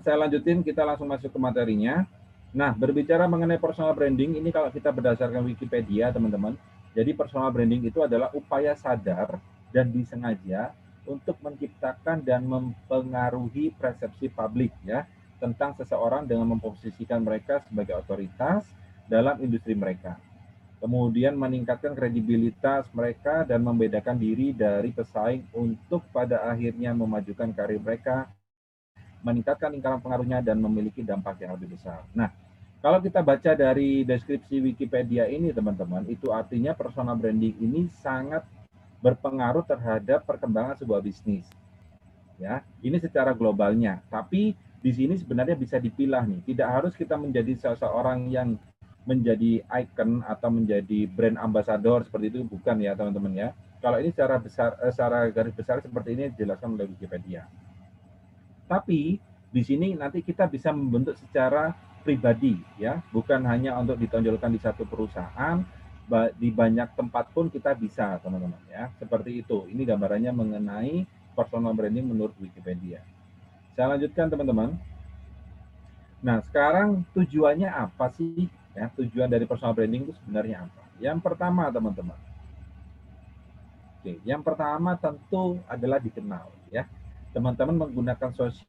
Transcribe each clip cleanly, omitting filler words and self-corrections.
saya lanjutin, kita langsung masuk ke materinya. Nah, berbicara mengenai personal branding, ini kalau kita berdasarkan Wikipedia, teman-teman. Jadi personal branding itu adalah upaya sadar dan disengaja untuk menciptakan dan mempengaruhi persepsi publik ya tentang seseorang dengan memposisikan mereka sebagai otoritas dalam industri mereka. Kemudian meningkatkan kredibilitas mereka dan membedakan diri dari pesaing untuk pada akhirnya memajukan karir mereka, meningkatkan lingkaran pengaruhnya, dan memiliki dampak yang lebih besar. Nah, kalau kita baca dari deskripsi Wikipedia ini, teman-teman, itu artinya personal branding ini sangat berpengaruh terhadap perkembangan sebuah bisnis. Ya, ini secara globalnya. Tapi di sini sebenarnya bisa dipilah nih. Tidak harus kita menjadi seseorang yang menjadi icon atau menjadi brand ambassador seperti itu, bukan ya, teman-teman ya. Kalau ini secara besar, secara garis besar seperti ini dijelaskan oleh Wikipedia. Tapi di sini nanti kita bisa membentuk secara pribadi ya, bukan hanya untuk ditonjolkan di satu perusahaan, di banyak tempat pun kita bisa, teman-teman ya. Seperti itu. Ini gambarannya mengenai personal branding menurut Wikipedia. Saya lanjutkan, teman-teman. Nah, sekarang tujuannya apa sih? Ya, tujuan dari personal branding itu sebenarnya apa? Yang pertama, teman-teman. Oke, yang pertama tentu adalah dikenal ya. Teman-teman menggunakan sosial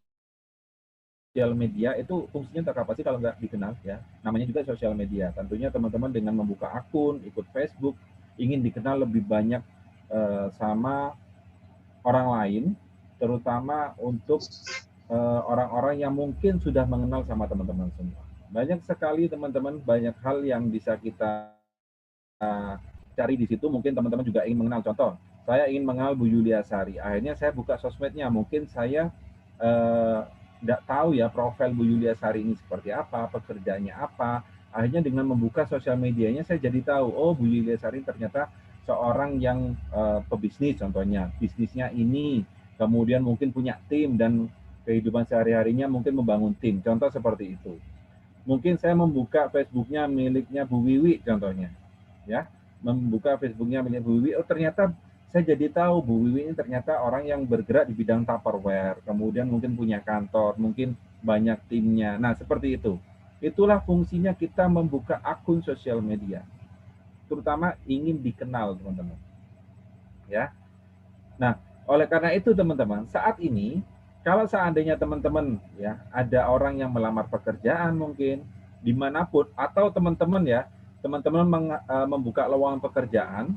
media itu fungsinya untuk apa sih kalau nggak dikenal ya? Namanya juga sosial media. Tentunya teman-teman dengan membuka akun, ikut Facebook, ingin dikenal lebih banyak sama orang lain, terutama untuk orang-orang yang mungkin sudah mengenal sama teman-teman semua. Banyak sekali teman-teman, banyak hal yang bisa kita cari di situ. Mungkin teman-teman juga ingin mengenal. Contoh, saya ingin mengenal Bu Yulia Sari. Akhirnya saya buka sosmednya. Mungkin saya tidak tahu ya profil Bu Yulia Sari ini seperti apa, pekerjaannya apa. Akhirnya dengan membuka sosial medianya saya jadi tahu, oh Bu Yulia Sari ternyata seorang yang pebisnis contohnya. Bisnisnya ini, kemudian mungkin punya tim dan kehidupan sehari-harinya mungkin membangun tim. Contoh seperti itu. Mungkin saya membuka Facebooknya miliknya Bu Wiwi contohnya. Ya, membuka Facebooknya milik Bu Wiwi, oh ternyata saya jadi tahu Bu Wiwi ini ternyata orang yang bergerak di bidang Tupperware, kemudian mungkin punya kantor, mungkin banyak timnya. Nah, seperti itu. Itulah fungsinya kita membuka akun sosial media, terutama ingin dikenal, teman-teman. Ya. Nah, oleh karena itu, teman-teman, saat ini kalau seandainya teman-teman ya ada orang yang melamar pekerjaan mungkin dimanapun, atau teman-teman ya teman-teman membuka lowongan pekerjaan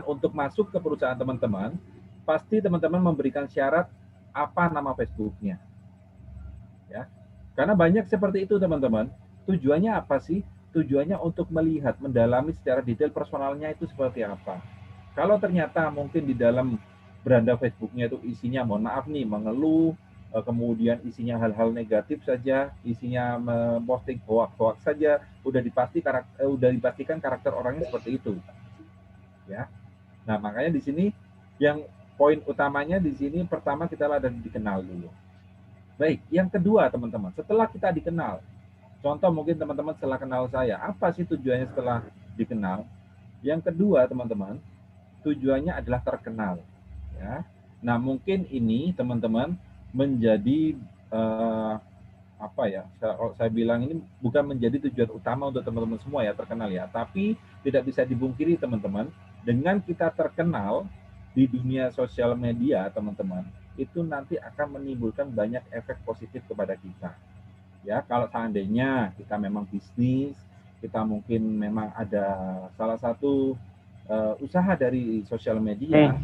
untuk masuk ke perusahaan teman-teman, pasti teman-teman memberikan syarat apa nama Facebooknya, ya. Karena banyak seperti itu, teman-teman. Tujuannya apa sih? Tujuannya untuk melihat, mendalami secara detail personalnya itu seperti apa. Kalau ternyata mungkin di dalam beranda Facebooknya itu isinya, mohon maaf nih, mengeluh, kemudian isinya hal-hal negatif saja, isinya memposting hoax-hoax saja, udah dipastikan karakter orangnya seperti itu, ya. Nah, makanya di sini yang poin utamanya di sini pertama kita ada dikenal dulu. Baik, yang kedua, teman-teman, setelah kita dikenal, contoh mungkin teman-teman setelah kenal saya, apa sih tujuannya setelah dikenal? Yang kedua, teman-teman, tujuannya adalah terkenal, ya. Nah, mungkin ini teman-teman menjadi apa ya? Saya bilang ini bukan menjadi tujuan utama untuk teman-teman semua ya, terkenal ya. Tapi tidak bisa dibungkiri, teman-teman, dengan kita terkenal di dunia sosial media, teman-teman, itu nanti akan menimbulkan banyak efek positif kepada kita. Ya, kalau seandainya kita memang bisnis, kita mungkin memang ada salah satu usaha dari sosial media, Baik,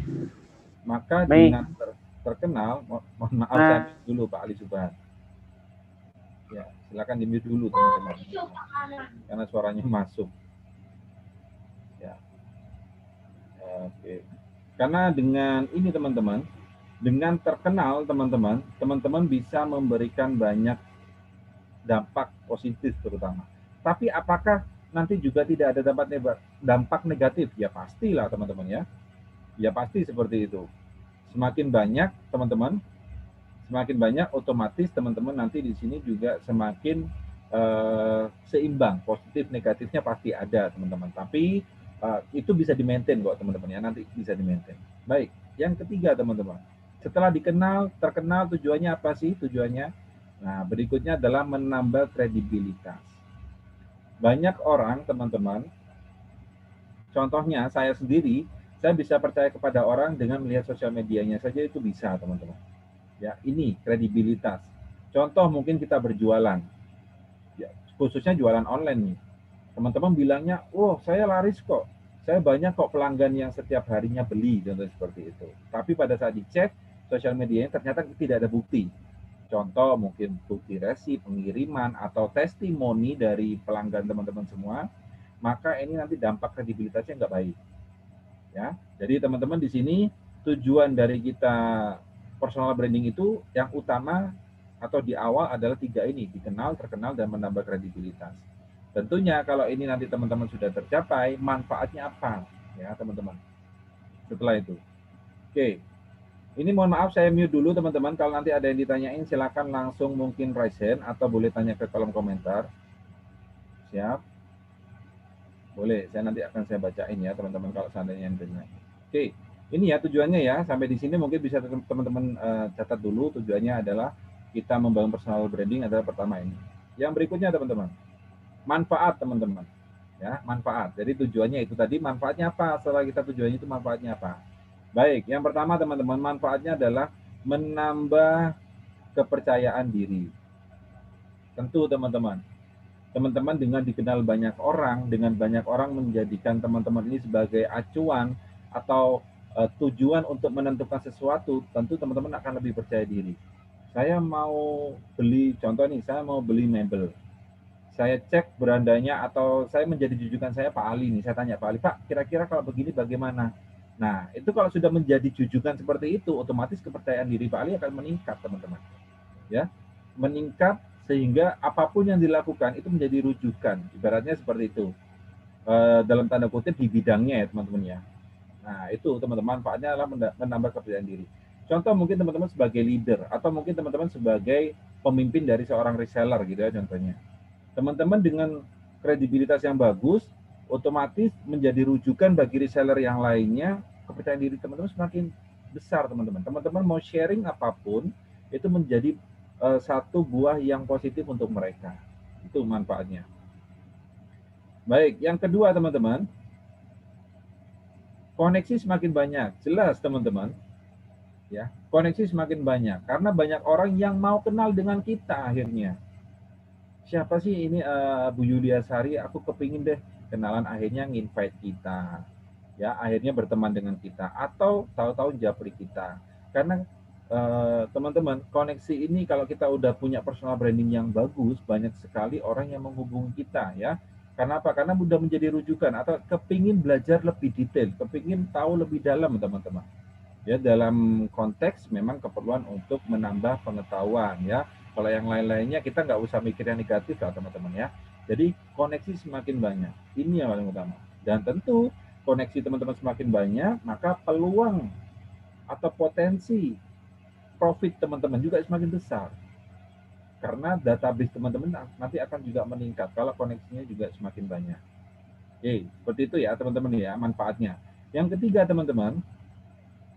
maka baik. dengan terkenal, mohon maaf saya Nah, dulu Pak Ali Subhan. Ya, silakan di-mute dulu teman-teman, karena suaranya masuk. Ya, oke. Karena dengan ini teman-teman, dengan terkenal teman-teman, teman-teman bisa memberikan banyak dampak positif terutama. Tapi apakah nanti juga tidak ada dampak negatif? Ya pastilah teman-teman ya. Ya pasti seperti itu. Semakin banyak teman-teman, semakin banyak otomatis teman-teman nanti di sini juga semakin seimbang, positif negatifnya pasti ada teman-teman. Tapi itu bisa di-maintain kok teman-teman ya, nanti bisa di-maintain. Baik, yang ketiga teman-teman. Setelah dikenal, terkenal, tujuannya apa sih? Tujuannya, nah berikutnya adalah menambah kredibilitas. Banyak orang, teman-teman, contohnya saya sendiri, saya bisa percaya kepada orang dengan melihat sosial medianya saja itu bisa, teman-teman. Ya, ini kredibilitas. Contoh mungkin kita berjualan, ya, khususnya jualan online nih. Teman-teman bilangnya, oh saya laris kok, saya banyak kok pelanggan yang setiap harinya beli, contoh seperti itu. Tapi pada saat dicek sosial medianya ternyata tidak ada bukti. Contoh mungkin bukti resi, pengiriman, atau testimoni dari pelanggan teman-teman semua, maka ini nanti dampak kredibilitasnya nggak baik. Ya, jadi teman-teman di sini tujuan dari kita personal branding itu yang utama atau di awal adalah tiga ini, dikenal, terkenal, dan menambah kredibilitas. Tentunya kalau ini nanti teman-teman sudah tercapai, manfaatnya apa? Ya, teman-teman. Setelah itu. Oke. Ini mohon maaf saya mute dulu teman-teman. Kalau nanti ada yang ditanyain silakan langsung mungkin raise hand atau boleh tanya ke kolom komentar. Siap. Boleh, saya nanti akan saya bacain ya teman-teman kalau seandainya yang tanya. Oke. Ini ya tujuannya ya. Sampai di sini mungkin bisa teman-teman catat dulu. Tujuannya adalah kita membangun personal branding adalah pertama ini. Yang berikutnya teman-teman. Manfaat teman-teman. Ya, manfaat. Jadi tujuannya itu tadi, manfaatnya apa? Setelah kita tujuannya itu manfaatnya apa? Baik, yang pertama teman-teman, manfaatnya adalah menambah kepercayaan diri. Tentu teman-teman, teman-teman dengan dikenal banyak orang, dengan banyak orang menjadikan teman-teman ini sebagai acuan atau tujuan untuk menentukan sesuatu, tentu teman-teman akan lebih percaya diri. Saya mau beli, contoh nih, saya mau beli mebel. Saya cek berandanya atau saya menjadi jujukan saya Pak Ali nih. Saya tanya Pak Ali, Pak, kira-kira kalau begini bagaimana? Nah, itu kalau sudah menjadi jujukan seperti itu, otomatis kepercayaan diri Pak Ali akan meningkat, teman-teman. Ya, meningkat sehingga apapun yang dilakukan itu menjadi rujukan. Ibaratnya seperti itu. Dalam tanda kutip di bidangnya ya, teman-teman ya. Nah, itu teman-teman manfaatnya adalah menambah kepercayaan diri. Contoh mungkin teman-teman sebagai leader atau mungkin teman-teman sebagai pemimpin dari seorang reseller gitu ya contohnya. Teman-teman dengan kredibilitas yang bagus, otomatis menjadi rujukan bagi reseller yang lainnya, kepercayaan diri teman-teman semakin besar teman-teman. Teman-teman mau sharing apapun, itu menjadi satu buah yang positif untuk mereka. Itu manfaatnya. Baik, yang kedua teman-teman, koneksi semakin banyak. Jelas teman-teman, ya, koneksi semakin banyak karena banyak orang yang mau kenal dengan kita akhirnya. Siapa sih ini Bu Yulia Sari, aku kepingin deh kenalan, akhirnya nginvite kita. Ya, akhirnya berteman dengan kita atau tahu-tahu japri kita. Karena teman-teman, koneksi ini kalau kita udah punya personal branding yang bagus, banyak sekali orang yang menghubungi kita ya. Karena apa? Karena mudah menjadi rujukan atau kepingin belajar lebih detail, kepingin tahu lebih dalam teman-teman. Ya, dalam konteks memang keperluan untuk menambah pengetahuan ya. Kalau yang lain-lainnya kita nggak usah mikir yang negatif lah teman-teman ya. Jadi koneksi semakin banyak, ini yang paling utama. Dan tentu koneksi teman-teman semakin banyak, maka peluang atau potensi profit teman-teman juga semakin besar. Karena database teman-teman nanti akan juga meningkat kalau koneksinya juga semakin banyak. Oke, seperti itu ya teman-teman ya manfaatnya. Yang ketiga teman-teman,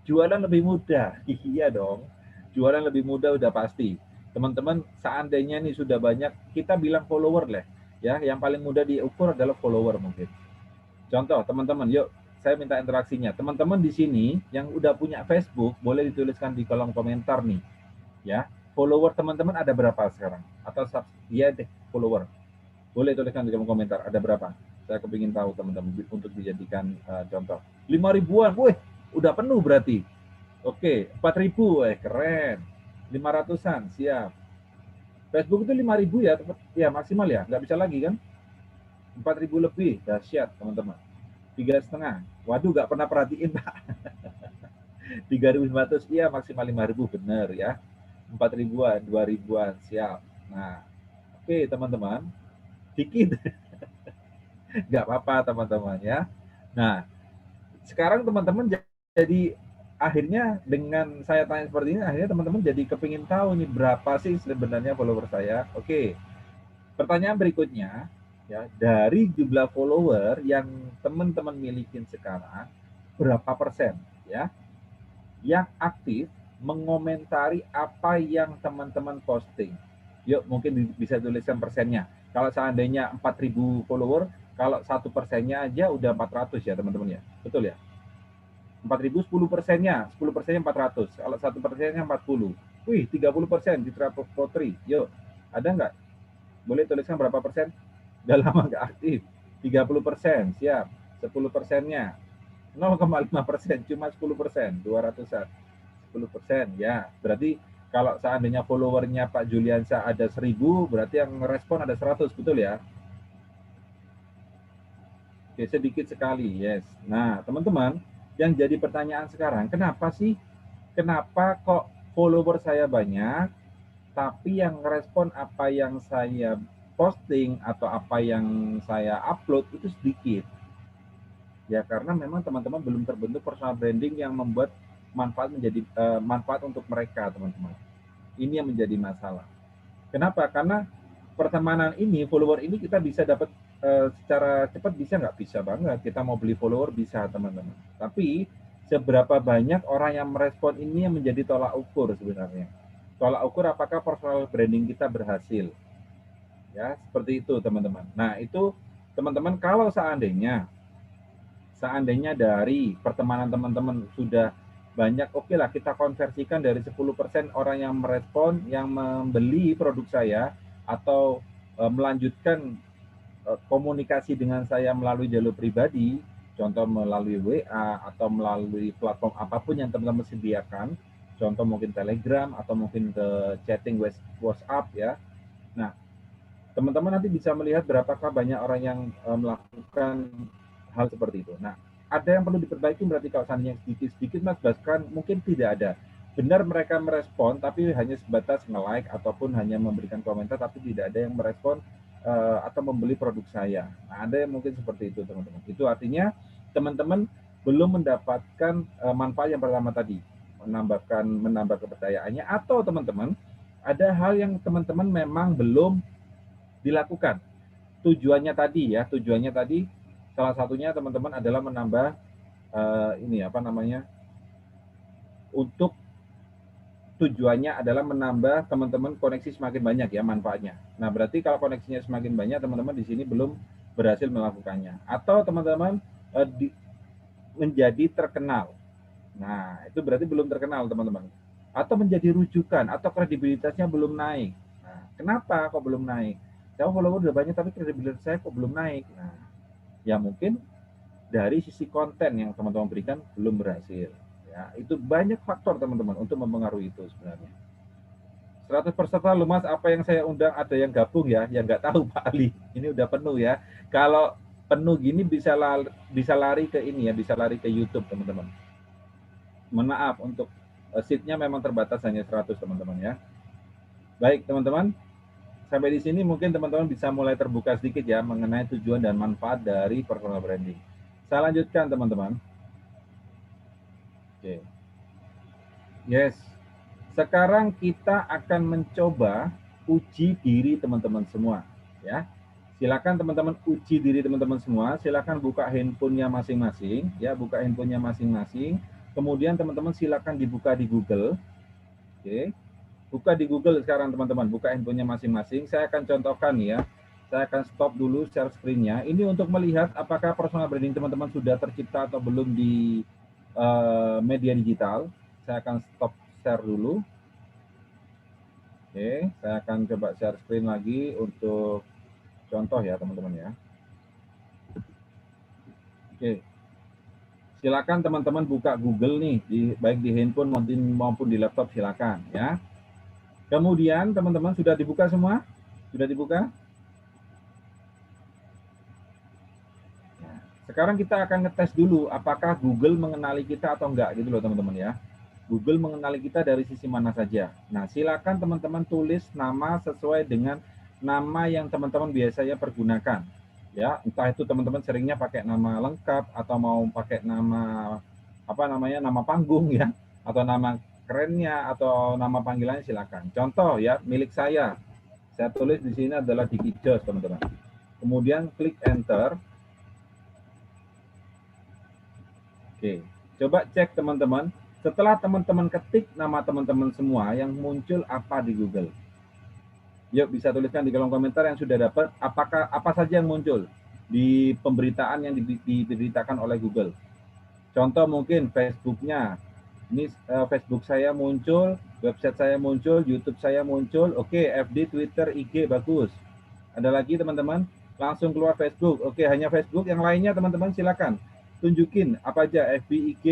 jualan lebih mudah. Iya dong. Jualan lebih mudah udah pasti. Teman-teman, seandainya nih sudah banyak, kita bilang follower lah. Ya, yang paling mudah diukur adalah follower mungkin. Contoh, teman-teman, yuk saya minta interaksinya. Teman-teman di sini yang udah punya Facebook, boleh dituliskan di kolom komentar nih. Ya, follower teman-teman ada berapa sekarang? Atau ya deh, follower. Boleh tuliskan di kolom komentar ada berapa? Saya kepingin tahu teman-teman untuk dijadikan contoh. 5 ribuan, wih, udah penuh berarti. Oke, 4.000, keren. 500-an, siap. Facebook itu 5.000 ya, ya maksimal ya, nggak bisa lagi kan? 4.000 lebih, dahsyat teman-teman. 3,5, waduh nggak pernah perhatiin Pak. 3.500, iya maksimal 5.000, bener ya. 4.000-an, 2.000-an, siap. Nah, oke teman-teman, dikit. Nggak apa-apa teman-teman ya. Nah, sekarang teman-teman jadi akhirnya dengan saya tanya seperti ini, akhirnya teman-teman jadi kepingin tahu nih berapa sih sebenarnya follower saya. Oke, pertanyaan berikutnya, ya dari jumlah follower yang teman-teman milikin sekarang, berapa persen ya yang aktif mengomentari apa yang teman-teman posting. Yuk, mungkin bisa tuliskan persennya. Kalau seandainya 4.000 follower, kalau 1%-nya aja udah 400 ya teman-teman ya. Betul ya? 4.000 10%-nya, 10%-nya 400. Kalau 1%-nya 40. Wih, 30% di Travel Potri. Yuk, ada nggak? Boleh tuliskan berapa persen? Udah lama nggak aktif. 30%, siap. 10%-nya 0,5%, cuma 10%, 200-an. 10%, ya. Berarti kalau seandainya followernya Pak Juliansa ada 1.000, berarti yang merespon ada 100, betul ya? Oke, sedikit sekali, yes. Nah, teman-teman, yang jadi pertanyaan sekarang, kenapa kok follower saya banyak, tapi yang respon apa yang saya posting atau apa yang saya upload itu sedikit? Ya, karena memang teman-teman belum terbentuk personal branding yang membuat manfaat untuk mereka, teman-teman. Ini yang menjadi masalah. Kenapa? Karena pertemanan ini, follower ini kita bisa dapat secara cepat, bisa nggak? Bisa banget. Kita mau beli follower bisa, teman-teman. Tapi seberapa banyak orang yang merespon ini yang menjadi tolak ukur sebenarnya. Tolak ukur apakah personal branding kita berhasil. Ya, seperti itu, teman-teman. Nah, itu teman-teman kalau seandainya dari pertemanan teman-teman sudah banyak, oke lah kita konversikan dari 10% orang yang merespon, yang membeli produk saya, atau melanjutkan komunikasi dengan saya melalui jalur pribadi, contoh melalui WA atau melalui platform apapun yang teman-teman sediakan, contoh mungkin Telegram atau mungkin ke chatting WhatsApp ya. Nah, teman-teman nanti bisa melihat berapakah banyak orang yang melakukan hal seperti itu. Nah, ada yang perlu diperbaiki berarti kalau seandainya sedikit-sedikit Mas, bahkan mungkin tidak ada. Benar mereka merespon, tapi hanya sebatas nge-like ataupun hanya memberikan komentar, tapi tidak ada yang merespon atau membeli produk saya. Nah, ada yang mungkin seperti itu, teman-teman. Itu artinya teman-teman belum mendapatkan manfaat yang pertama tadi, menambah kepercayaannya, atau teman-teman ada hal yang teman-teman memang belum dilakukan. Tujuannya tadi salah satunya teman-teman adalah menambah untuk tujuannya adalah menambah teman-teman koneksi semakin banyak ya manfaatnya. Nah, berarti kalau koneksinya semakin banyak, teman-teman di sini belum berhasil melakukannya. Atau teman-teman menjadi terkenal. Nah, itu berarti belum terkenal, teman-teman. Atau menjadi rujukan, atau kredibilitasnya belum naik. Nah, kenapa kok belum naik? Saya follower udah banyak, tapi kredibilitas saya kok belum naik. Nah, ya mungkin dari sisi konten yang teman-teman berikan belum berhasil. Ya, itu banyak faktor teman-teman untuk mempengaruhi itu sebenarnya. 100 peserta Lumas apa yang saya undang ada yang gabung ya, yang nggak tahu Pak Ali. Ini udah penuh ya. Kalau penuh gini bisa lari ke ini ya, bisa lari ke YouTube teman-teman. Maaf untuk seatnya memang terbatas hanya 100 teman-teman ya. Baik teman-teman, sampai di sini mungkin teman-teman bisa mulai terbuka sedikit ya mengenai tujuan dan manfaat dari personal branding. Saya lanjutkan teman-teman. Oke. Yes. Sekarang kita akan mencoba uji diri teman-teman semua ya. Silakan teman-teman uji diri teman-teman semua, silakan buka handphonenya masing-masing ya, buka handphonenya masing-masing. Kemudian teman-teman silakan dibuka di Google. Oke. Buka di Google sekarang teman-teman, buka handphonenya masing-masing. Saya akan contohkan ya. Saya akan stop dulu share screen-nya. Ini untuk melihat apakah personal branding teman-teman sudah tercipta atau belum di media digital. Saya akan stop share dulu. Oke, saya akan coba share screen lagi untuk contoh ya teman-teman ya. Oke, silakan teman-teman buka Google nih, baik di handphone maupun di laptop silakan ya. Kemudian teman-teman sudah dibuka semua? Sudah dibuka? Nah, sekarang kita akan ngetes dulu apakah Google mengenali kita atau enggak gitu loh teman-teman ya. Google mengenali kita dari sisi mana saja. Nah, silakan teman-teman tulis nama sesuai dengan nama yang teman-teman biasanya pergunakan. Ya, entah itu teman-teman seringnya pakai nama lengkap atau mau pakai nama nama panggung ya, atau nama kerennya atau nama panggilannya silakan. Contoh ya, milik saya tulis di sini adalah Diki Jos teman-teman. Kemudian klik enter. Oke, coba cek teman-teman Setelah teman-teman ketik nama teman-teman semua, yang muncul apa di Google? Yuk, bisa tuliskan di kolom komentar yang sudah dapat, apa saja yang muncul di pemberitaan yang diberitakan oleh Google. Contoh mungkin Facebooknya, ini Facebook saya muncul, website saya muncul, YouTube saya muncul, oke, FB, Twitter, IG, bagus. Ada lagi teman-teman, langsung keluar Facebook, oke, hanya Facebook, yang lainnya teman-teman silakan tunjukin apa aja, FB, IG,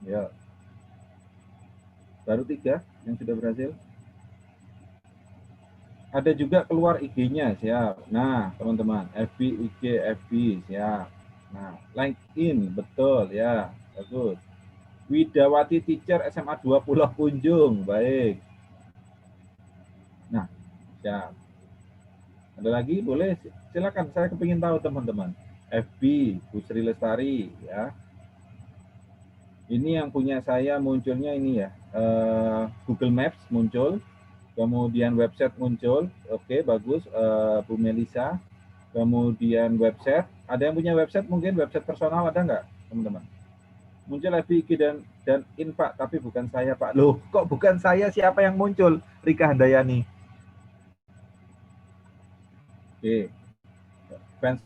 ya, baru 3 yang sudah berhasil. Ada juga keluar IG-nya, siap. Nah, teman-teman, FB, IG, FB, siap. Nah, LinkedIn, betul ya, bagus. Widawati Teacher SMA 2 Pulau Punjung, baik. Nah, siap. Ada lagi, boleh silakan. Saya kepingin tahu teman-teman. FB, Bu Sri Lestari, ya. Ini yang punya saya munculnya ini ya, Google Maps muncul, kemudian website muncul, oke, bagus, Bu Melisa. Kemudian website, ada yang punya website mungkin, website personal ada nggak teman-teman? Muncul FB dan in Pak, tapi bukan saya Pak. Loh, kok bukan saya, siapa yang muncul? Rika Handayani. Oke, fans.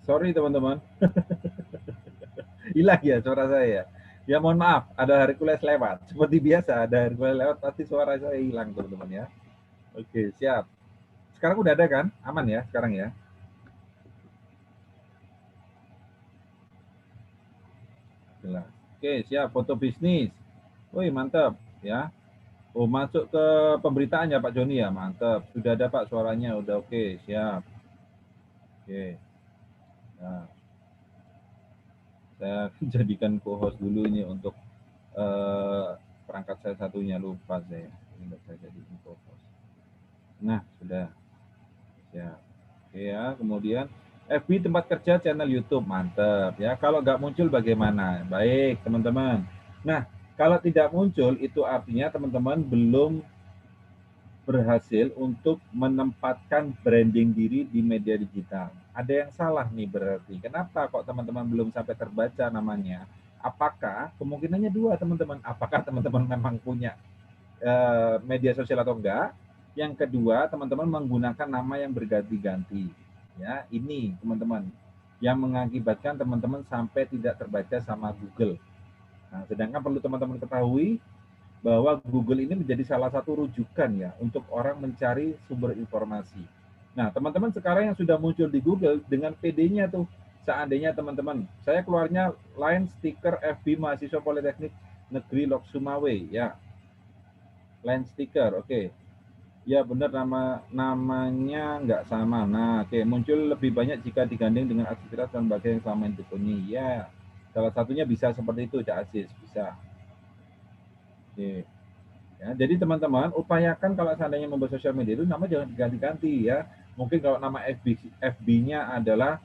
Sorry teman-teman, hilang ya suara saya ya. Ya mohon maaf, ada Hercules lewat. Seperti biasa, ada Hercules lewat, pasti suara saya hilang teman-teman ya. Oke, siap. Sekarang udah ada kan? Aman ya sekarang ya? Jelas. Oke, siap. Foto bisnis. Wih, mantap ya. Oh, masuk ke pemberitaan ya Pak Joni ya, mantap. Sudah ada Pak suaranya, udah oke, siap. Oke. Nah, saya jadikan co-host dulu ini untuk perangkat saya satunya, lupa saya. Ini saya jadikan co-host. Nah, sudah. Siap. Oke ya, kemudian FB tempat kerja, channel YouTube, mantap ya. Kalau nggak muncul bagaimana? Baik, teman-teman. Nah, kalau tidak muncul itu artinya teman-teman belum berhasil untuk menempatkan branding diri di media digital. Ada yang salah nih berarti. Kenapa kok teman-teman belum sampai terbaca namanya? Apakah kemungkinannya dua teman-teman? Apakah teman-teman memang punya media sosial atau enggak? Yang kedua, teman-teman menggunakan nama yang berganti-ganti. Ya, ini teman-teman yang mengakibatkan teman-teman sampai tidak terbaca sama Google. Nah, sedangkan perlu teman-teman ketahui bahwa Google ini menjadi salah satu rujukan ya untuk orang mencari sumber informasi. Nah, teman-teman sekarang yang sudah muncul di Google dengan PD-nya tuh, seandainya teman-teman, saya keluarnya line stiker FB mahasiswa Politeknik Negeri Lok Sumawe ya. Line stiker, oke. Ya benar, namanya nggak sama. Nah, oke, muncul lebih banyak jika digandeng dengan aktivitas dan bagian yang selama ini ditekuni. Ya, Salah satunya bisa seperti itu, Cak Aziz, bisa. Oke. Ya, jadi teman-teman upayakan kalau seandainya membuat sosial media itu nama jangan diganti-ganti ya. Mungkin kalau nama FB-nya adalah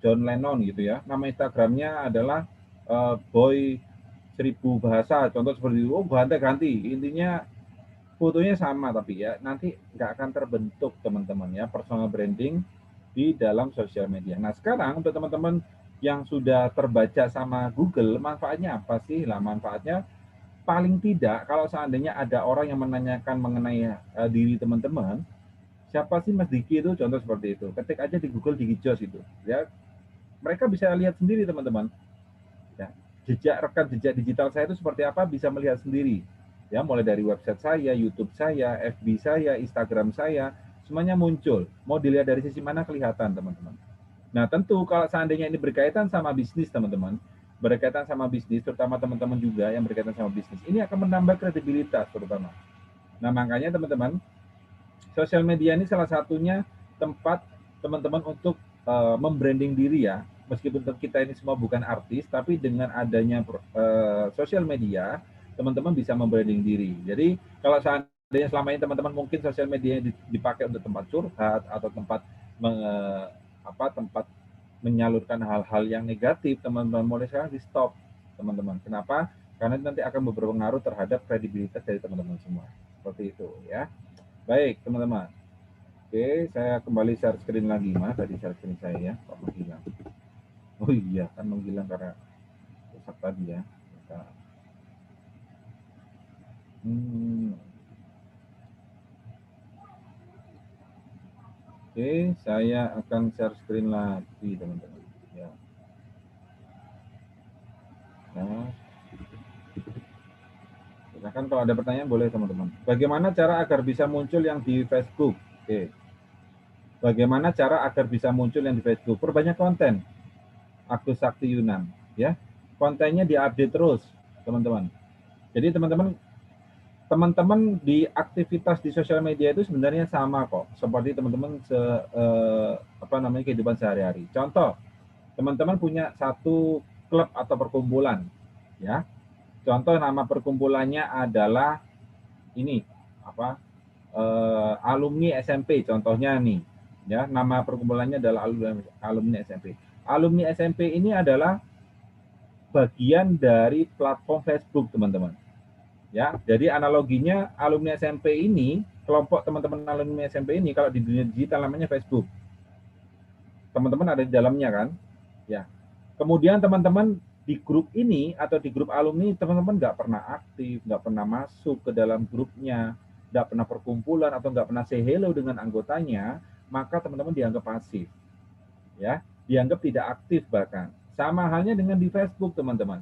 John Lennon gitu ya. Nama Instagramnya adalah Boy 1000 bahasa. Contoh seperti itu. Oh, ganti-ganti. Intinya fotonya sama tapi ya nanti nggak akan terbentuk teman-teman ya personal branding di dalam sosial media. Nah sekarang untuk teman-teman yang sudah terbaca sama Google, manfaatnya apa sih? Lah manfaatnya paling tidak kalau seandainya ada orang yang menanyakan mengenai diri teman-teman, siapa sih Mas Diki itu, contoh seperti itu. Ketik aja di Google Diki Jos itu, ya mereka bisa lihat sendiri teman-teman. Ya, jejak rekam jejak digital saya itu seperti apa bisa melihat sendiri. Ya, mulai dari website saya, YouTube saya, FB saya, Instagram saya, semuanya muncul. Mau dilihat dari sisi mana kelihatan teman-teman. Nah, tentu kalau seandainya ini berkaitan sama bisnis, teman-teman, berkaitan sama bisnis, terutama teman-teman juga yang berkaitan sama bisnis, ini akan menambah kredibilitas terutama. Nah, makanya teman-teman, sosial media ini salah satunya tempat teman-teman untuk membranding diri ya. Meskipun kita ini semua bukan artis, tapi dengan adanya sosial media, teman-teman bisa membranding diri. Jadi, kalau seandainya selama ini teman-teman mungkin sosial media dipakai untuk tempat curhat atau tempat tempat menyalurkan hal-hal yang negatif, teman-teman mulai sekarang di stop, teman-teman. Kenapa? Karena nanti akan berpengaruh terhadap kredibilitas dari teman-teman semua. Seperti itu ya. Baik, teman-teman. Oke, saya kembali share screen lagi, Mas. Tadi share screen saya ya, kok menghilang. Oh iya, kan menghilang karena rusak tadi ya. Kita, hmm, oke, saya akan share screen lagi, teman-teman. Ya. Nah, silakan kalau ada pertanyaan boleh, teman-teman. Bagaimana cara agar bisa muncul yang di Facebook? Oke. Bagaimana cara agar bisa muncul yang di Facebook? Perbanyak konten. Agus Sakti Yunan, ya. Kontennya diupdate terus, teman-teman. Jadi teman-teman di aktivitas di sosial media itu sebenarnya sama kok, seperti teman-teman kehidupan sehari-hari. Contoh, teman-teman punya satu klub atau perkumpulan, ya. Contoh nama perkumpulannya adalah ini alumni SMP, contohnya nih, ya. Nama perkumpulannya adalah alumni SMP. Alumni SMP ini adalah bagian dari platform Facebook, teman-teman. Ya, jadi analoginya alumni SMP ini, kelompok teman-teman alumni SMP ini kalau di dunia digital namanya Facebook. Teman-teman ada di dalamnya kan? Ya. Kemudian teman-teman di grup ini atau di grup alumni teman-teman nggak pernah aktif, nggak pernah masuk ke dalam grupnya, nggak pernah perkumpulan atau nggak pernah say hello dengan anggotanya, maka teman-teman dianggap pasif, ya, dianggap tidak aktif bahkan. Sama halnya dengan di Facebook, teman-teman.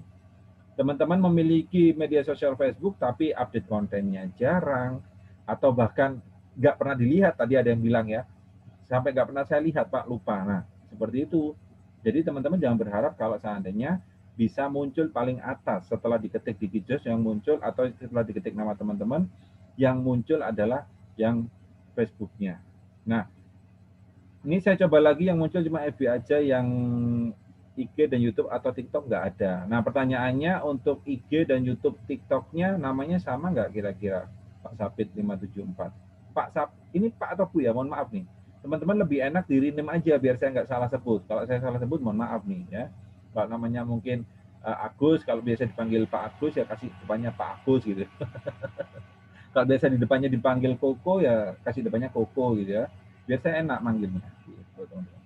Teman-teman memiliki media sosial Facebook tapi update kontennya jarang atau bahkan nggak pernah dilihat, tadi ada yang bilang ya, sampai nggak pernah saya lihat Pak, lupa. Nah seperti itu. Jadi teman-teman jangan berharap kalau seandainya bisa muncul paling atas setelah diketik di Kijos yang muncul, atau setelah diketik nama teman-teman yang muncul adalah yang Facebooknya. Nah ini saya coba lagi yang muncul cuma FB aja, yang IG dan YouTube atau TikTok nggak ada. Nah pertanyaannya, untuk IG dan YouTube TikToknya namanya sama nggak kira-kira Pak Sapit 574? Pak ini Pak atau Bu ya? Mohon maaf nih. Teman-teman lebih enak diri name aja biar saya nggak salah sebut. Kalau saya salah sebut mohon maaf nih ya. Kalau namanya mungkin Agus, kalau biasa dipanggil Pak Agus ya kasih depannya Pak Agus gitu. Kalau biasa di depannya dipanggil Koko ya kasih depannya Koko gitu ya. Biar saya enak manggilnya. Gitu, teman-teman.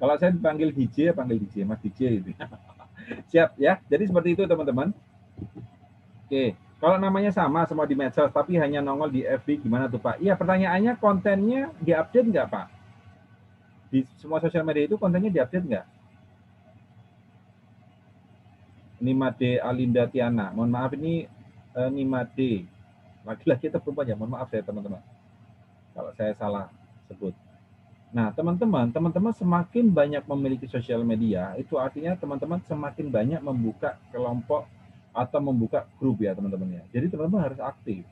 Kalau saya dipanggil DJ, ya panggil DJ, Mas DJ gitu. Siap ya. Jadi seperti itu teman-teman. Oke. Kalau namanya sama semua di medsos, tapi hanya nongol di FB, gimana tuh Pak? Iya, pertanyaannya kontennya diupdate nggak Pak? Di semua sosial media itu kontennya diupdate nggak? Nimade Alinda Tiana. Mohon maaf ini Nimade. Laki-laki atau perempuan ya? Mohon maaf ya teman-teman. Kalau saya salah sebut. Nah, teman-teman semakin banyak memiliki sosial media, itu artinya teman-teman semakin banyak membuka kelompok atau membuka grup ya, teman-teman ya. Jadi teman-teman harus aktif.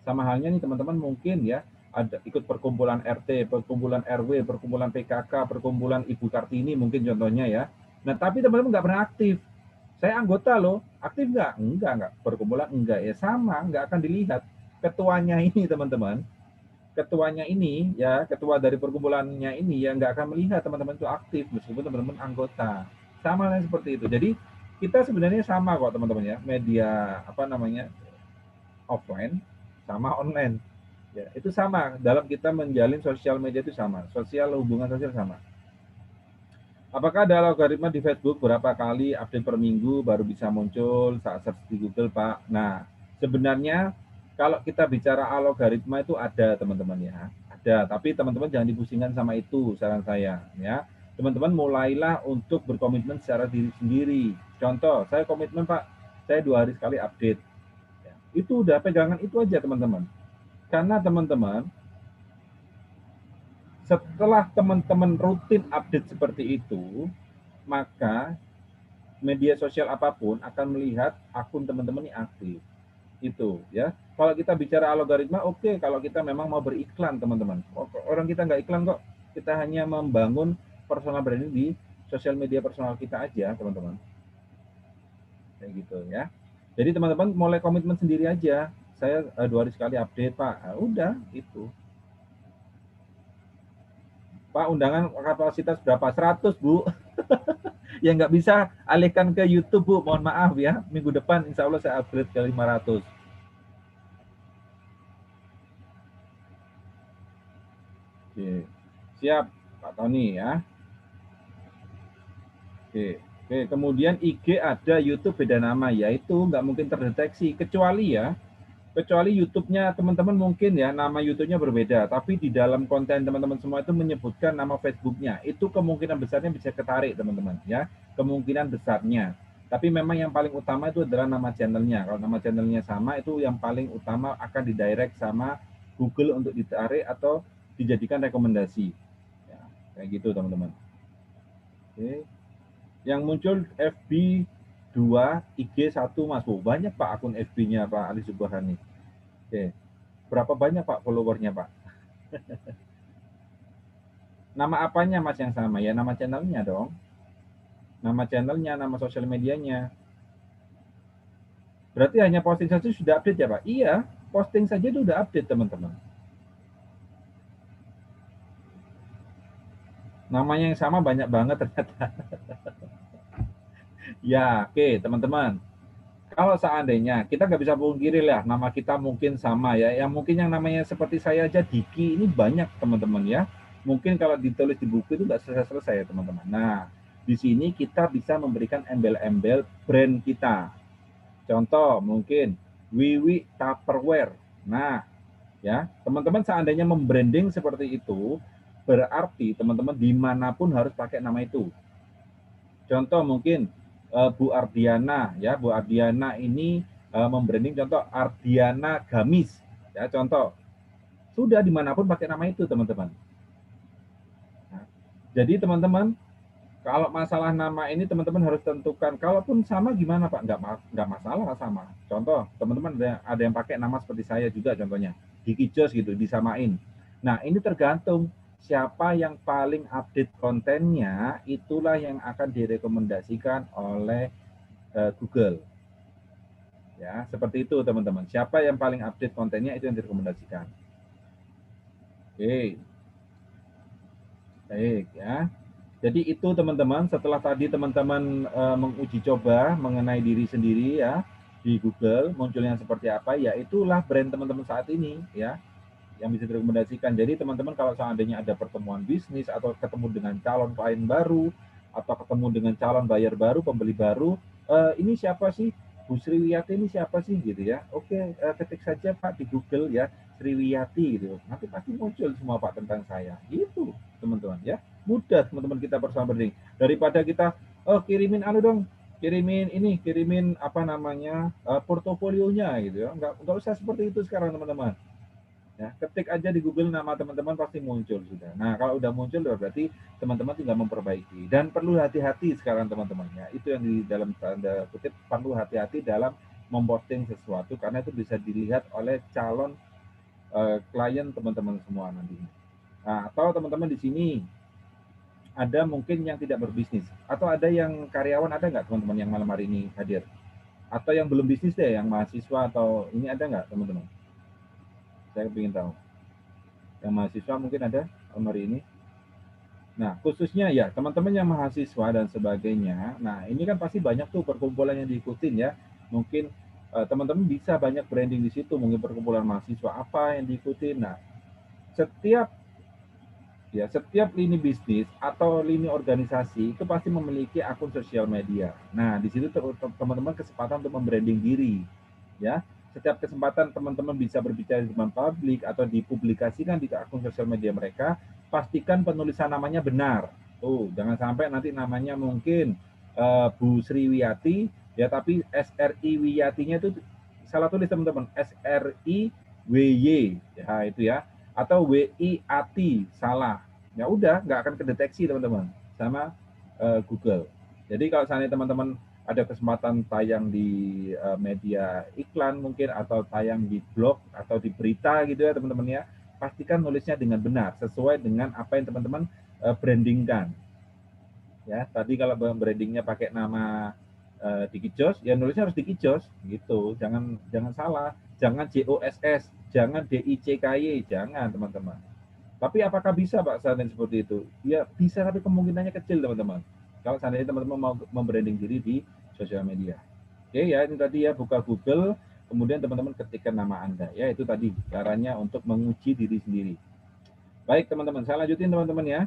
Sama halnya nih teman-teman mungkin ya, ada ikut perkumpulan RT, perkumpulan RW, perkumpulan PKK, perkumpulan Ibu Kartini mungkin contohnya ya. Nah, tapi teman-teman nggak pernah aktif. Saya anggota loh, aktif nggak? Enggak. Perkumpulan enggak, ya sama, nggak akan dilihat. Ketuanya ini teman-teman, ketuanya ini ya, ketua dari perkumpulannya ini ya nggak akan melihat teman-teman itu aktif meskipun teman-teman anggota. Sama lah seperti itu. Jadi kita sebenarnya sama kok teman-teman ya, media apa namanya offline sama online. Ya, itu sama dalam kita menjalin sosial media itu sama, hubungan sosial sama. Apakah ada algoritma di Facebook berapa kali update per minggu baru bisa muncul saat search di Google, Pak? Nah, sebenarnya kalau kita bicara algoritma itu ada, teman-teman ya. Ada, tapi teman-teman jangan dipusingkan sama itu, saran saya ya. Teman-teman mulailah untuk berkomitmen secara diri sendiri. Contoh, saya komitmen, Pak, saya 2 hari sekali update. Ya, itu udah pegangan itu aja, teman-teman. Karena teman-teman, setelah teman-teman rutin update seperti itu, maka media sosial apapun akan melihat akun teman-teman ini aktif. Itu ya. Kalau kita bicara algoritma, oke, kalau kita memang mau beriklan, teman-teman. Orang kita nggak iklan kok. Kita hanya membangun personal branding di sosial media personal kita aja, teman-teman. Kayak gitu ya. Jadi teman-teman mulai komitmen sendiri aja. Saya 2 hari sekali update, Pak. Nah, udah itu. Pak, undangan kapasitas berapa? 100, Bu. Ya nggak bisa alihkan ke YouTube, Bu. Mohon maaf ya. Minggu depan insya Allah saya upgrade ke 500. Oke. Siap, Pak Tony ya. Oke. Kemudian IG ada, YouTube beda nama, yaitu nggak mungkin terdeteksi kecuali YouTube-nya teman-teman mungkin ya nama YouTube-nya berbeda, tapi di dalam konten teman-teman semua itu menyebutkan nama Facebook-nya. Itu kemungkinan besarnya bisa ketarik, teman-teman ya. Kemungkinan besarnya. Tapi memang yang paling utama itu adalah nama channelnya. Kalau nama channelnya sama, itu yang paling utama akan didirect sama Google untuk ditarik atau dijadikan rekomendasi. Ya, kayak gitu, teman-teman. Oke. Yang muncul FB 2, IG 1, Mas. Oh, banyak Pak akun FB-nya Pak Ali Subhani. Oke. Berapa banyak Pak followernya Pak? Nama apanya Mas yang sama? Ya nama channelnya dong. Nama channelnya, nama sosial medianya. Berarti hanya posting saja sudah update ya Pak? Iya, posting saja itu sudah update, teman-teman. Namanya yang sama banyak banget ternyata. Ya, oke teman-teman. Kalau seandainya kita nggak bisa pungkiri lah, nama kita mungkin sama ya. Yang mungkin yang namanya seperti saya aja Diki ini banyak, teman-teman ya. Mungkin kalau ditulis di buku itu nggak selesai-selesai ya, teman-teman. Nah, di sini kita bisa memberikan embel-embel brand kita. Contoh mungkin Wiwi Tupperware. Nah, ya teman-teman seandainya membranding seperti itu, berarti teman-teman dimanapun harus pakai nama itu. Contoh mungkin Bu Ardiana ya, Bu Ardiana ini membranding contoh Ardiana Gamis ya, contoh sudah dimanapun pakai nama itu, teman-teman. Nah, jadi teman-teman kalau masalah nama ini teman-teman harus tentukan. Kalaupun sama gimana Pak? Nggak masalah sama. Contoh teman-teman ada yang pakai nama seperti saya juga, contohnya Diki Jos gitu, disamain. Nah ini tergantung siapa yang paling update kontennya, itulah yang akan direkomendasikan oleh Google. Ya, seperti itu teman-teman. Siapa yang paling update kontennya itu yang direkomendasikan. Oke. Baik ya. Jadi itu teman-teman, setelah tadi teman-teman menguji coba mengenai diri sendiri ya di Google, munculnya seperti apa, ya itulah brand teman-teman saat ini ya yang bisa direkomendasikan. Jadi teman-teman kalau seandainya ada pertemuan bisnis atau ketemu dengan calon klien baru atau ketemu dengan calon buyer baru, pembeli baru, ini siapa sih? Bu Sriwiyati ini siapa sih gitu ya? Oke, ketik saja Pak di Google ya, Sriwiyati gitu. Nanti pasti muncul semua Pak tentang saya. Gitu, teman-teman ya. Mudah teman-teman kita personal branding. Daripada kita kirimin anu dong, kirimin apa namanya portofolionya gitu ya. Enggak usah seperti itu sekarang, teman-teman. Ya, ketik aja di Google nama teman-teman pasti muncul sudah. Nah, kalau udah muncul berarti teman-teman tinggal memperbaiki. Dan perlu hati-hati sekarang teman-teman ya. Itu yang di dalam tanda kutip perlu hati-hati dalam memposting sesuatu karena itu bisa dilihat oleh calon klien teman-teman semua nantinya. Nah, atau teman-teman di sini ada mungkin yang tidak berbisnis, atau ada yang karyawan, ada nggak teman-teman yang malam hari ini hadir? Atau yang belum bisnis deh, yang mahasiswa atau ini ada nggak teman-teman? Saya ingin tahu. Yang mahasiswa mungkin ada malam hari ini. Nah, khususnya ya teman-teman yang mahasiswa dan sebagainya. Nah, ini kan pasti banyak tuh perkumpulan yang diikutin ya. Mungkin teman-teman bisa banyak branding di situ, mungkin perkumpulan mahasiswa apa yang diikutin. Nah, setiap lini bisnis atau lini organisasi itu pasti memiliki akun sosial media. Nah, di situ teman-teman kesempatan untuk membranding diri, ya. Setiap kesempatan teman-teman bisa berbicara di depan publik atau dipublikasikan di akun sosial media mereka, pastikan penulisan namanya benar. Tuh, jangan sampai nanti namanya mungkin Bu Sriwiyati, ya tapi SRI Wiyatinya itu salah tulis teman-teman, SRI WY, ya itu ya, atau WIAT salah, ya udah nggak akan kedeteksi teman-teman sama Google. Jadi kalau seandainya teman-teman ada kesempatan tayang di media iklan mungkin atau tayang di blog atau di berita gitu ya teman-teman ya, pastikan nulisnya dengan benar sesuai dengan apa yang teman-teman brandingkan. Ya, tadi kalau brandingnya pakai nama Dikijos, ya nulisnya harus Dikijos gitu. Jangan jangan salah, jangan JOSS, jangan DICKY, jangan teman-teman. Tapi apakah bisa Pak seandainya seperti itu? Ya bisa, tapi kemungkinannya kecil teman-teman. Kalau seandainya teman-teman mau membranding diri di sosial media. Oke ya, ini tadi ya, buka Google, kemudian teman-teman ketikkan nama Anda. Ya itu tadi caranya untuk menguji diri sendiri. Baik teman-teman, saya lanjutin teman-teman ya.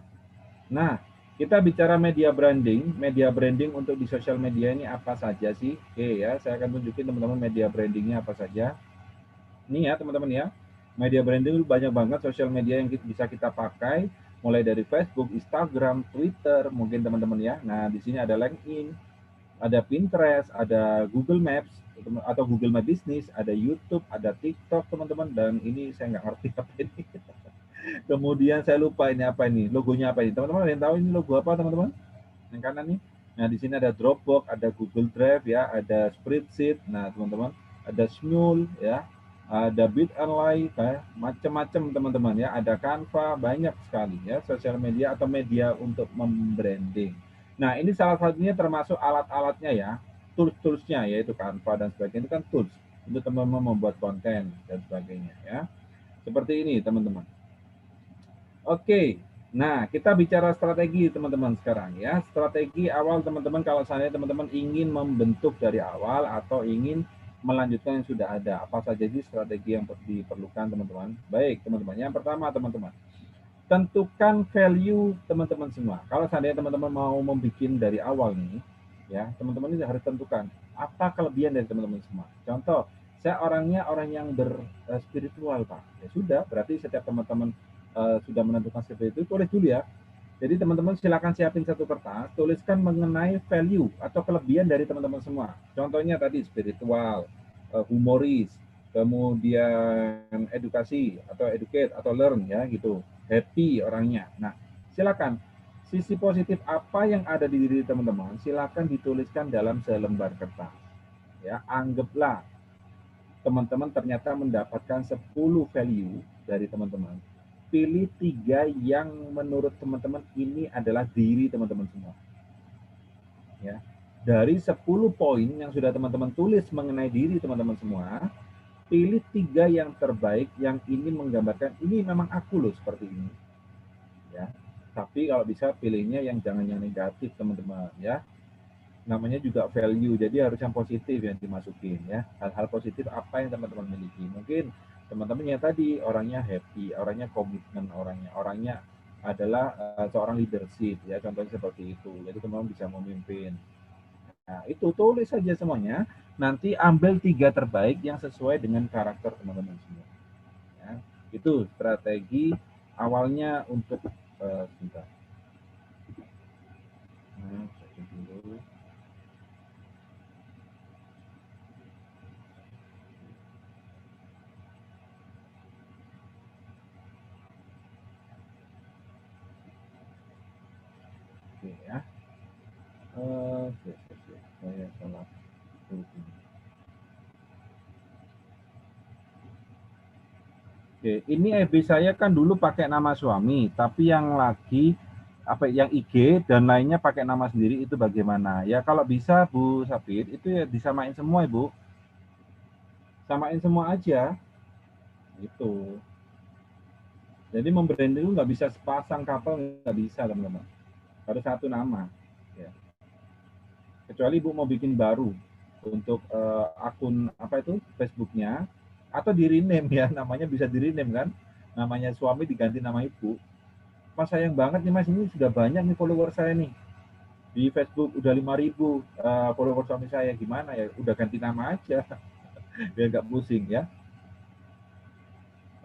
Nah, kita bicara media branding. Media branding untuk di sosial media ini apa saja sih? Oke ya, saya akan tunjukin teman-teman media brandingnya apa saja. Ini ya teman-teman ya. Media branding banyak banget sosial media yang bisa kita pakai, mulai dari Facebook, Instagram, Twitter, mungkin teman-teman ya. Nah, di sini ada LinkedIn, ada Pinterest, ada Google Maps atau Google My Business, ada YouTube, ada TikTok teman-teman, dan ini saya nggak ngerti apa ini. Kemudian saya lupa ini apa ini, logonya apa ini. Teman-teman ada yang tahu ini logo apa teman-teman? Yang kanan nih. Nah, di sini ada Dropbox, ada Google Drive ya, ada Spreadsheet. Nah, teman-teman, ada Smule ya, ada Bitly, ya, macam-macam teman-teman ya, ada Canva, banyak sekali ya sosial media atau media untuk membranding. Nah, ini salah satunya termasuk alat-alatnya ya, tools-toolsnya yaitu Canva dan sebagainya, itu kan tools untuk teman-teman membuat konten dan sebagainya ya. Seperti ini teman-teman. Oke, nah kita bicara strategi teman-teman sekarang ya. Strategi awal teman-teman kalau seandainya teman-teman ingin membentuk dari awal atau ingin melanjutkan yang sudah ada. Apa saja sih strategi yang diperlukan teman-teman? Baik teman-teman, yang pertama teman-teman, tentukan value teman-teman semua. Kalau seandainya teman-teman mau membuat dari awal nih, ya teman-teman ini harus tentukan apa kelebihan dari teman-teman semua. Contoh, saya orangnya orang yang berspiritual Pak. Ya sudah, berarti setiap teman-teman sudah menentukan seperti itu, tulis dulu ya. Jadi teman-teman silakan siapin satu kertas, tuliskan mengenai value atau kelebihan dari teman-teman semua. Contohnya tadi spiritual, humoris, kemudian edukasi atau educate atau learn ya gitu, happy orangnya. Nah, silakan sisi positif apa yang ada di diri teman-teman, silakan dituliskan dalam selembar kertas. Ya, anggaplah teman-teman ternyata mendapatkan 10 value dari teman-teman. Pilih 3 yang menurut teman-teman ini adalah diri teman-teman semua. Ya. Dari 10 poin yang sudah teman-teman tulis mengenai diri teman-teman semua, pilih 3 yang terbaik yang ini menggambarkan ini memang aku loh seperti ini. Ya. Tapi kalau bisa pilihnya yang jangan yang negatif teman-teman ya. Namanya juga value, jadi harus yang positif yang dimasukin ya. Hal-hal positif apa yang teman-teman miliki. Mungkin teman-teman yang tadi orangnya happy, orangnya komitmen, orangnya adalah seorang leadership ya, contohnya seperti itu. Jadi teman-teman bisa memimpin. Nah, itu tulis saja semuanya. Nanti ambil 3 terbaik yang sesuai dengan karakter teman-teman semua. Ya. Itu strategi awalnya untuk sebentar. Nah, dulu. Oke ya. Saya salah. Oke, ini FB saya kan dulu pakai nama suami, tapi yang lagi apa yang IG dan lainnya pakai nama sendiri itu bagaimana? Ya kalau bisa Bu Sapit itu ya disamain semua Ibu. Samain semua aja gitu. Jadi membranding itu nggak bisa sepasang kapal, nggak bisa teman-teman. Harus satu nama. Ya. Kecuali Ibu mau bikin baru untuk akun apa itu Facebooknya atau di rename ya, namanya bisa di rename kan. Namanya suami diganti nama Ibu. Mas sayang banget nih Mas, ini sudah banyak nih follower saya nih. Di Facebook udah 5.000 follower suami saya, gimana ya? Udah ganti nama aja biar nggak pusing ya.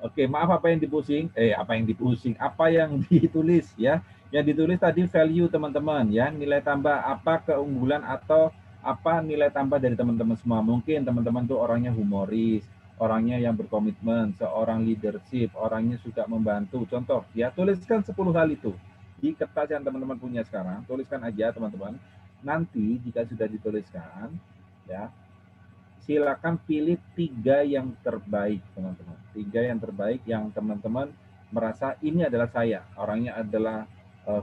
Oke, maaf apa yang dipusing? Apa yang dipusing? Apa yang ditulis ya? Yang ditulis tadi value teman-teman ya, nilai tambah apa keunggulan atau apa nilai tambah dari teman-teman semua. Mungkin teman-teman tuh orangnya humoris, orangnya yang berkomitmen, seorang leadership, orangnya suka membantu. Contoh, ya tuliskan 10 hal itu di kertas yang teman-teman punya sekarang. Tuliskan aja teman-teman. Nanti jika sudah dituliskan, ya silakan pilih 3 yang terbaik teman-teman. 3 yang terbaik yang teman-teman merasa ini adalah saya. Orangnya adalah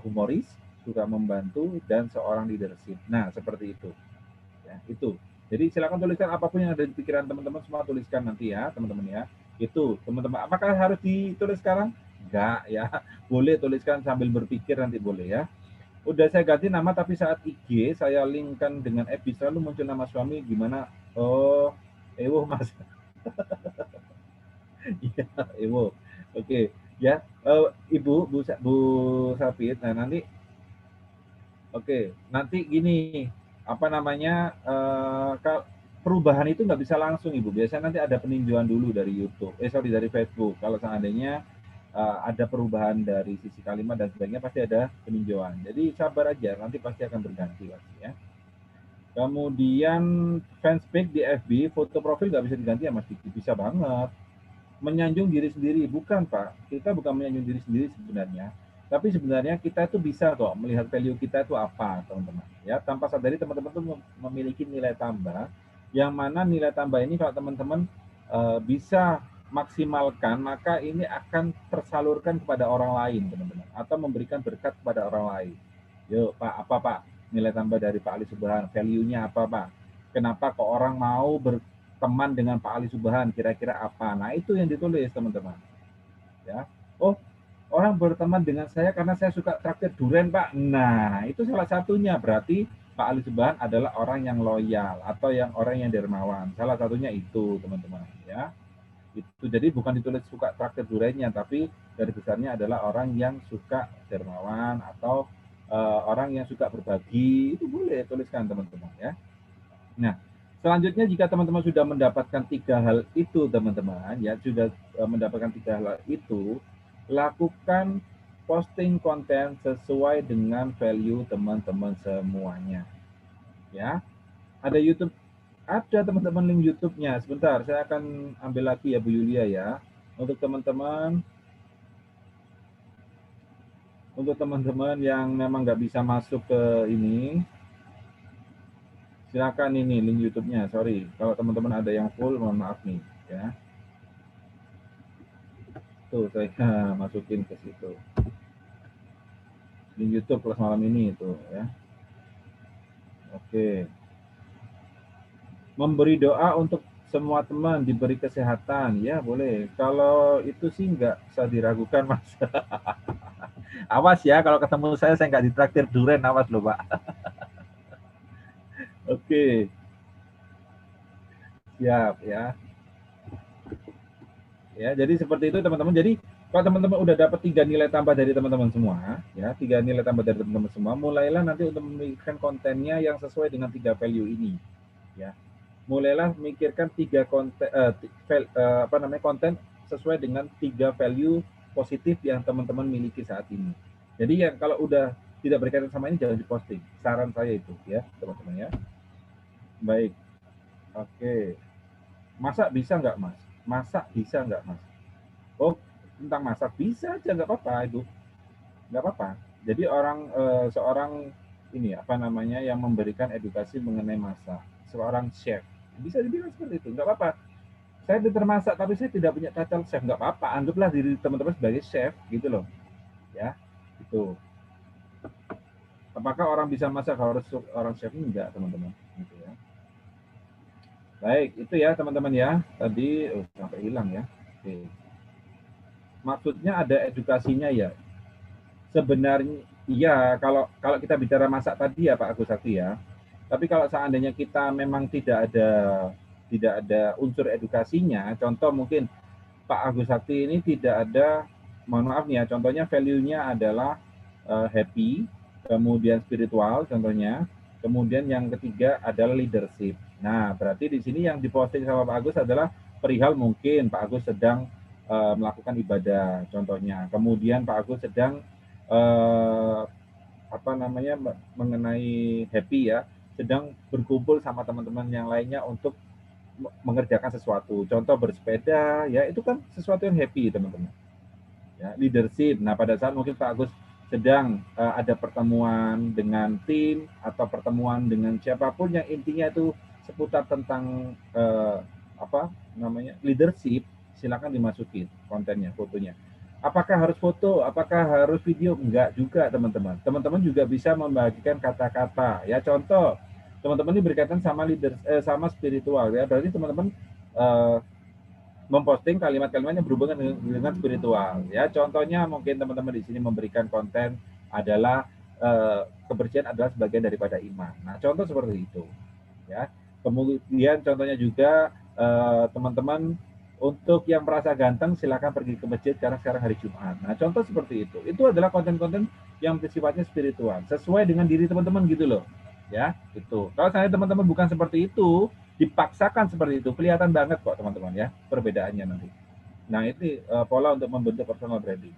humoris, suka membantu, dan seorang leadership. Nah, seperti itu. Ya, itu. Jadi silakan tuliskan apapun yang ada di pikiran teman-teman, semua tuliskan nanti ya teman-teman ya. Itu teman-teman. Apakah harus ditulis sekarang? Enggak ya. Boleh tuliskan sambil berpikir nanti boleh ya. Udah saya ganti nama tapi saat IG saya linkkan dengan FB selalu muncul nama suami gimana? Oh, Ewo Mas. Iya, Ewo. Oke, ya. Ibu, Bu Sapit. Nah, nanti nanti gini, apa namanya? Perubahan itu nggak bisa langsung Ibu. Biasanya nanti ada peninjauan dulu dari YouTube. Dari Facebook. Kalau seandainya ada perubahan dari sisi kalimat dan sebagainya pasti ada peninjauan. Jadi sabar aja, nanti pasti akan berganti lagi ya. Kemudian fanspage di FB, foto profil nggak bisa diganti ya Mas Diki? Bisa banget. Menyanjung diri sendiri, bukan Pak. Kita bukan menyanjung diri sendiri sebenarnya. Tapi sebenarnya kita itu bisa kok melihat value kita itu apa, teman-teman. Ya, tanpa sadari teman-teman itu memiliki nilai tambah, yang mana nilai tambah ini kalau teman-teman bisa maksimalkan, maka ini akan tersalurkan kepada orang lain, teman-teman. Atau memberikan berkat kepada orang lain. Yuk, Pak, apa Pak? Nilai tambah dari Pak Ali Subhan, value-nya apa Pak? Kenapa kok orang mau berteman dengan Pak Ali Subhan, kira-kira apa? Nah, itu yang ditulis, teman-teman. Ya. Oh, orang berteman dengan saya karena saya suka traktir durian, Pak. Nah, itu salah satunya. Berarti Pak Ali Subhan adalah orang yang loyal atau yang orang yang dermawan. Salah satunya itu, teman-teman, ya. Itu jadi bukan ditulis suka traktir duriannya, tapi dari besarnya adalah orang yang suka dermawan atau orang yang suka berbagi. Itu boleh tuliskan, teman-teman, ya. Nah, selanjutnya jika teman-teman sudah mendapatkan 3 hal itu, teman-teman, ya sudah mendapatkan 3 hal itu, lakukan posting konten sesuai dengan value teman-teman semuanya. Ya, ada YouTube, ada teman-teman link YouTube-nya. Sebentar, saya akan ambil lagi ya Bu Yulia ya. Untuk teman-teman yang memang nggak bisa masuk ke ini, silakan ini link YouTube-nya. Sorry, kalau teman-teman ada yang full, mohon maaf nih ya. Tuh saya masukin ke situ. Link YouTube kelas malam ini itu ya. Oke. Memberi doa untuk semua teman diberi kesehatan, ya boleh. Kalau itu sih nggak bisa diragukan Mas. Awas ya kalau ketemu saya nggak ditraktir duren, awas loh Pak. Oke. Siap ya. Ya, jadi seperti itu teman-teman. Jadi kalau teman-teman udah dapat 3 nilai tambah dari teman-teman semua, ya 3 nilai tambah dari teman-teman semua, mulailah nanti untuk memikirkan kontennya yang sesuai dengan 3 value ini, ya. Mulailah memikirkan 3 konten konten sesuai dengan 3 value positif yang teman-teman miliki saat ini. Jadi ya kalau udah tidak berkaitan sama ini jangan diposting. Saran saya itu ya, teman-teman ya. Baik. Oke. Masak bisa nggak, Mas? Masak bisa nggak, Mas? Oh, tentang masak bisa aja nggak apa-apa itu, nggak apa-apa. Jadi seorang ini apa namanya yang memberikan edukasi mengenai masak, seorang chef bisa dibilang seperti itu, nggak apa-apa. Saya pintar masak tapi saya tidak punya title chef, nggak apa-apa. Anggaplah diri teman-teman sebagai chef gitu loh, ya. Itu. Apakah orang bisa masak harus orang chef? Enggak, teman-teman. Gitu ya. Baik, itu ya teman-teman ya. Tadi sampai hilang ya. Oke. Maksudnya ada edukasinya ya. Sebenarnya iya, kalau kita bicara masak tadi ya Pak Agus Sakti ya. Tapi kalau seandainya kita memang tidak ada unsur edukasinya, contoh mungkin Pak Agus Sakti ini tidak ada, mohon maaf nih ya, contohnya value-nya adalah happy, kemudian spiritual contohnya, kemudian yang ketiga adalah leadership. Nah, berarti di sini yang diposting sama Pak Agus adalah perihal mungkin Pak Agus sedang melakukan ibadah contohnya. Kemudian Pak Agus sedang mengenai happy ya, sedang berkumpul sama teman-teman yang lainnya untuk mengerjakan sesuatu. Contoh bersepeda, ya itu kan sesuatu yang happy teman-teman. Ya, leadership. Nah pada saat mungkin Pak Agus sedang ada pertemuan dengan tim atau pertemuan dengan siapapun yang intinya itu seputar tentang leadership, silakan dimasukin kontennya, fotonya. Apakah harus foto? Apakah harus video? Enggak juga teman-teman. Teman-teman juga bisa membagikan kata-kata. Ya contoh, teman-teman ini berkaitan sama sama spiritual ya. Berarti teman-teman memposting kalimat-kalimat yang berhubungan dengan spiritual. Ya contohnya mungkin teman-teman di sini memberikan konten adalah kebersihan adalah sebagian daripada iman. Nah contoh seperti itu. Ya. Kemudian contohnya juga teman-teman untuk yang merasa ganteng silakan pergi ke masjid karena sekarang hari Jumat. Nah, contoh seperti itu. Itu adalah konten-konten yang sifatnya spiritual, sesuai dengan diri teman-teman gitu loh. Ya, itu. Kalau saya teman-teman bukan seperti itu, dipaksakan seperti itu, kelihatan banget kok teman-teman ya, perbedaannya nanti. Nah, ini pola untuk membentuk personal branding.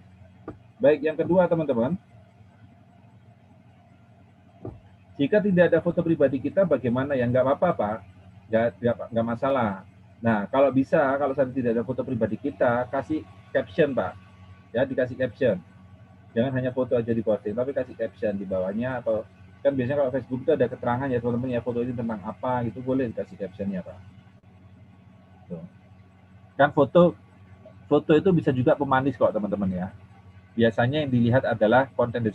Baik, yang kedua teman-teman, jika tidak ada foto pribadi kita, bagaimana ya? Nggak apa-apa, Pak. Nggak masalah. Nah, kalau bisa, kalau saya tidak ada foto pribadi kita, kasih caption, Pak. Ya, dikasih caption. Jangan hanya foto aja diposting, tapi kasih caption di bawahnya, atau kan biasanya kalau Facebook itu ada keterangan ya teman-teman ya, foto ini tentang apa gitu, boleh dikasih captionnya, Pak. Tuh. Kan foto itu bisa juga pemanis kok teman-teman ya. Biasanya yang dilihat adalah konten